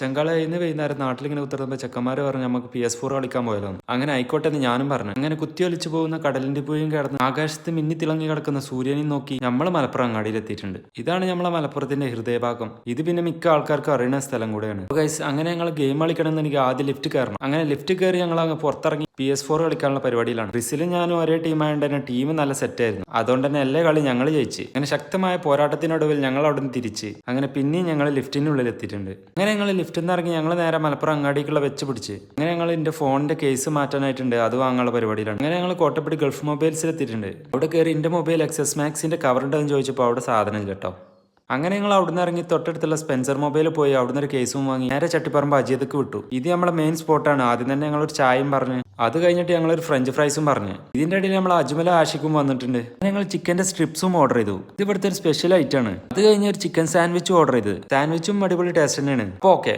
ചെങ്കളയിന്ന് വൈകുന്നേരം നാട്ടിലിങ്ങനെ ഉത്തർന്നപ്പോൾ ചെക്കന്മാര് പറഞ്ഞു നമുക്ക് PS4 കളിക്കാൻ പോയാലോ. അങ്ങനെ ആയിക്കോട്ടെ എന്ന് ഞാനും പറഞ്ഞു. അങ്ങനെ കുത്തിയൊലിച്ചു പോകുന്ന കടലിന്റെ പൂയും കിടന്ന് ആകാശത്ത് മിന്നി തിളങ്ങി കിടക്കുന്ന സൂര്യനെയും നോക്കി നമ്മൾ മലപ്പുറം അങ്ങാടിയിലെത്തിയിട്ടുണ്ട്. ഇതാണ് നമ്മളെ മലപ്പുറത്തിന്റെ ഹൃദയഭാഗം. ഇത് പിന്നെ മിക്ക ആൾക്കാർക്കും അറിയുന്ന സ്ഥലം കൂടെയാണ്. ഗൈസ്, അങ്ങനെ ഞങ്ങൾ ഗെയിം കളിക്കണം എനിക്ക് ആദ്യം ലിഫ്റ്റ് കയറണം. അങ്ങനെ ലിഫ്റ്റ് കയറി ഞങ്ങൾ അങ്ങ് പുറത്തിറങ്ങി PS4 കളിക്കാനുള്ള പരിപാടിയിലാണ്. ബ്രിസിലും ഞാനും ഒരേ ടീമായതുകൊണ്ട് തന്നെ ടീം നല്ല സെറ്റ് ആയിരുന്നു. അതുകൊണ്ട് തന്നെ എല്ലാ കളി ഞങ്ങൾ ജയിച്ച്. അങ്ങനെ ശക്തമായ പോരാട്ടത്തിനൊടുവിൽ ഞങ്ങൾ അവിടെ നിന്ന് തിരിച്ച് അങ്ങനെ പിന്നെയും ഞങ്ങൾ ലിഫ്റ്റിനുള്ളിൽ എത്തിയിട്ടുണ്ട്. അങ്ങനെ ഞങ്ങൾ ലിഫ്റ്റിൽ നിന്ന് ഇറങ്ങി ഞങ്ങൾ നേരെ മലപ്പുറം അങ്ങാടിക്കുള്ള വെച്ച് പിടിച്ച് അങ്ങനെ ഞങ്ങൾ എന്റെ ഫോണിന്റെ കേസ് മാറ്റാനായിട്ടുണ്ട്. അത് വാങ്ങാനുള്ള പരിപാടിയിലാണ്. അങ്ങനെ ഞങ്ങൾ കോട്ടപ്പടി ഗൾഫ് മൊബൈൽസിൽ എത്തിയിട്ടുണ്ട്. അവിടെ കയറി എന്റെ മൊബൈൽ XS Maxന്റെ കവർ ഉണ്ടെന്ന് ചോദിച്ചപ്പോൾ അവിടെ സാധനം കേട്ടോ. അങ്ങനെ ഞങ്ങൾ അവിടുന്ന് ഇറങ്ങി തൊട്ടടുത്തുള്ള സ്പെൻസർ മൊബൈൽ പോയി അവിടുന്ന് ഒരു കേസും വാങ്ങി നേരെ ചട്ടിപ്പറമ്പ് അജിയതക്ക് വിട്ടു. ഇത് നമ്മുടെ മെയിൻ സ്പോട്ടാണ്. ആദ്യം തന്നെ ഞങ്ങളൊരു ചായയും പറഞ്ഞു. അത് കഴിഞ്ഞിട്ട് ഞങ്ങളൊരു ഫ്രഞ്ച് ഫ്രൈസും പറഞ്ഞു. ഇതിന്റെ ഇടയിൽ നമ്മൾ അജ്മല ആഷിക്കും വന്നിട്ടുണ്ട്. ഞങ്ങൾ ചിക്കന്റെ സ്ട്രിപ്സും ഓർഡർ ചെയ്തു. ഇത് ഇവിടുത്തെ ഒരു സ്പെഷ്യൽ ഐറ്റം ആണ്. അത് കഴിഞ്ഞ് ഒരു ചിക്കൻ സാൻഡ്വിച്ചും ഓർഡർ ചെയ്ത്. സാൻഡ്വിച്ചും അടിപൊളി ടേസ്റ്റ് തന്നെയാണ്. അപ്പോൾ ഓക്കെ.